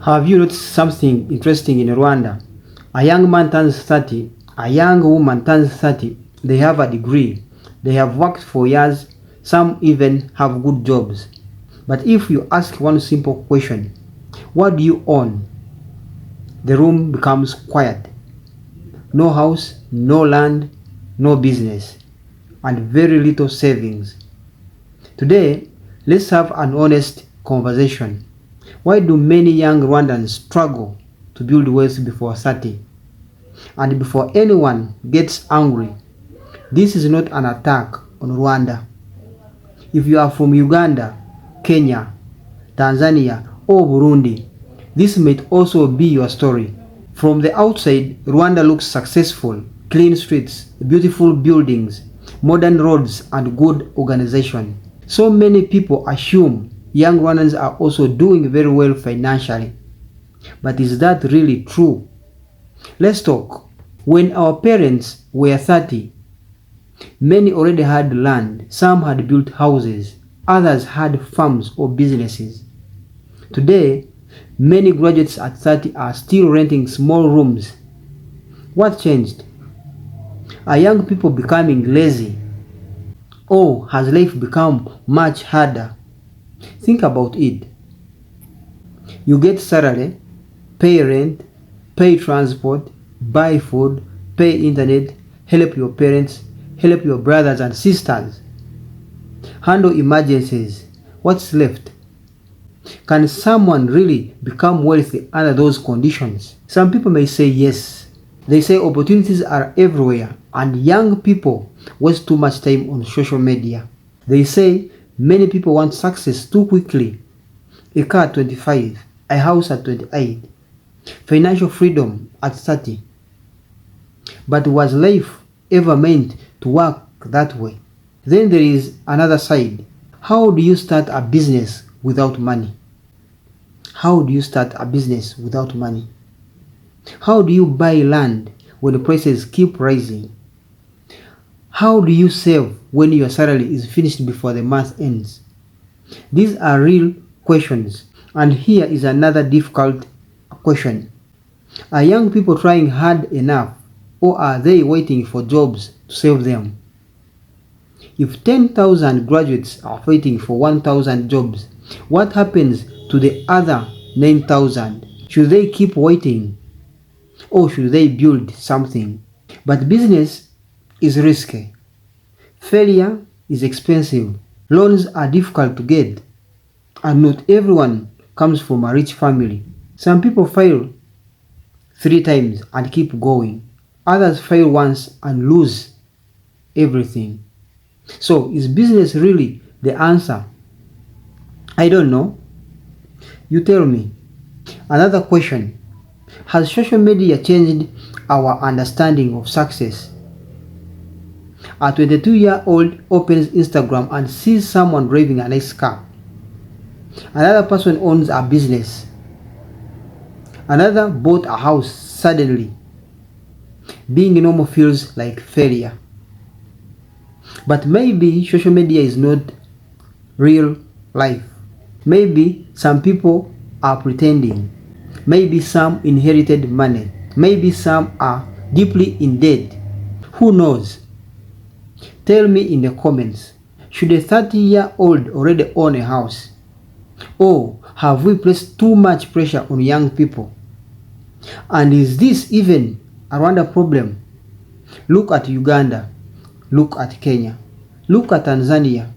Have you noticed something interesting in Rwanda? A young man turns 30, a young woman turns 30, they have a degree, they have worked for years, some even have good jobs. But if you ask one simple question, what do you own? The room becomes quiet. No house, no land, no business, and very little savings. Today, let's have an honest conversation. Why do many young Rwandans struggle to build wealth before 30? And before anyone gets angry, this is not an attack on Rwanda. If you are from Uganda, Kenya, Tanzania, or Burundi, this might also be your story. From the outside, Rwanda looks successful, clean streets, beautiful buildings, modern roads, and good organization. So many people assume young Rwandans are also doing very well financially. But is that really true? Let's talk. When our parents were 30, many already had land, some had built houses, others had farms or businesses. Today, many graduates at 30 are still renting small rooms. What changed? Are young people becoming lazy? Or has life become much harder? Think about it. You get salary, pay rent, pay transport, buy food, pay internet, help your parents, help your brothers and sisters, handle emergencies. What's left? Can someone really become wealthy under those conditions? Some people may say yes. They say opportunities are everywhere and young people waste too much time on social media. They say many people want success too quickly. A car at 25, a house at 28, financial freedom at 30. But was life ever meant to work that way? Then there is another side. How do you start a business without money? How do you start a business without money? How do you buy land when the prices keep rising? How do you save when your salary is finished before the month ends? These are real questions. And here is another difficult question. Are young people trying hard enough, or are they waiting for jobs to save them? If 10,000 graduates are fighting for 1,000 jobs, what happens to the other 9,000? Should they keep waiting? Or should they build something? But business is risky. Failure is expensive. Loans are difficult to get. And not everyone comes from a rich family. Some people fail 3 times and keep going. Others fail once and lose everything. So is business really the answer? I don't know. You tell me. Another question. Has social media changed our understanding of success? A 22-year-old opens Instagram and sees someone driving a nice car. Another person owns a business. Another bought a house suddenly. Being normal feels like failure. But maybe social media is not real life. Maybe some people are pretending. Maybe some inherited money. Maybe some are deeply in debt. Who knows? Tell me in the comments. Should a 30-year-old already own a house? Or have we placed too much pressure on young people? And is this even a Rwanda problem? Look at Uganda. Look at Kenya. Look at Tanzania.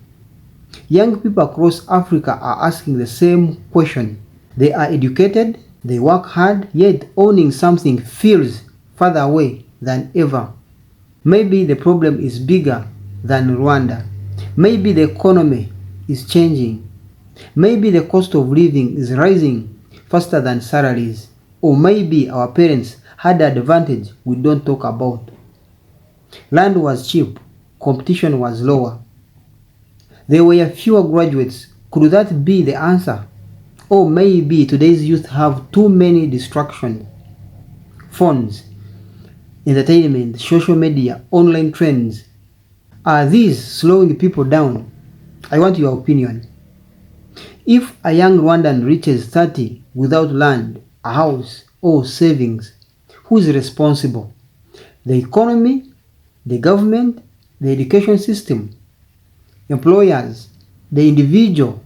Young people across Africa are asking the same question. They are educated, they work hard, yet owning something feels further away than ever. Maybe the problem is bigger than Rwanda. Maybe the economy is changing. Maybe the cost of living is rising faster than salaries. Or maybe our parents had an advantage we don't talk about. Land was cheap, competition was lower. There were fewer graduates. Could that be the answer? Or maybe today's youth have too many distractions. Phones, entertainment, social media, online trends. Are these slowing people down? I want your opinion. If a young Rwandan reaches 30 without land, a house, or savings, who is responsible? The economy, the government, the education system, employers, the individual,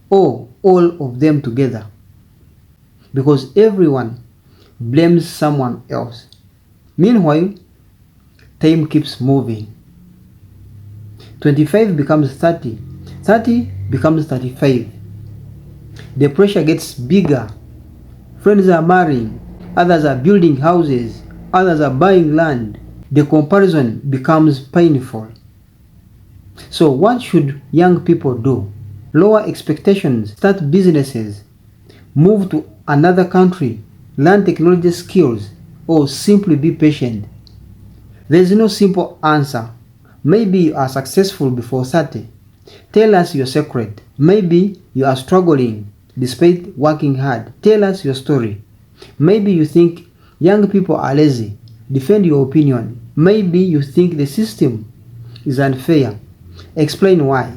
or all of them together? Because everyone blames someone else. Meanwhile, time keeps moving. 25 becomes 30, 30 becomes 35. The pressure gets bigger. Friends are marrying, others are building houses, others are buying land. The comparison becomes painful. So what should young people do? Lower expectations, start businesses, move to another country, learn technology skills, or simply be patient? There is no simple answer. Maybe you are successful before 30. Tell us your secret. Maybe you are struggling despite working hard. Tell us your story. Maybe you think young people are lazy. Defend your opinion. Maybe you think the system is unfair. Explain why.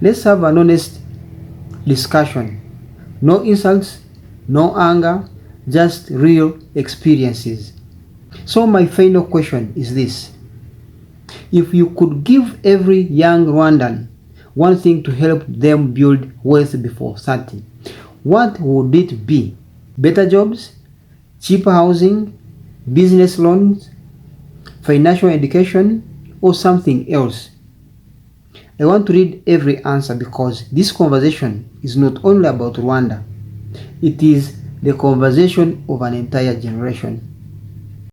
Let's have an honest discussion. No insults, no anger, just real experiences. So my final question is this. If you could give every young Rwandan one thing to help them build wealth before 30, what would it be? Better jobs, cheaper housing, business loans, financial education, or something else? I want to read every answer because this conversation is not only about Rwanda. It is the conversation of an entire generation.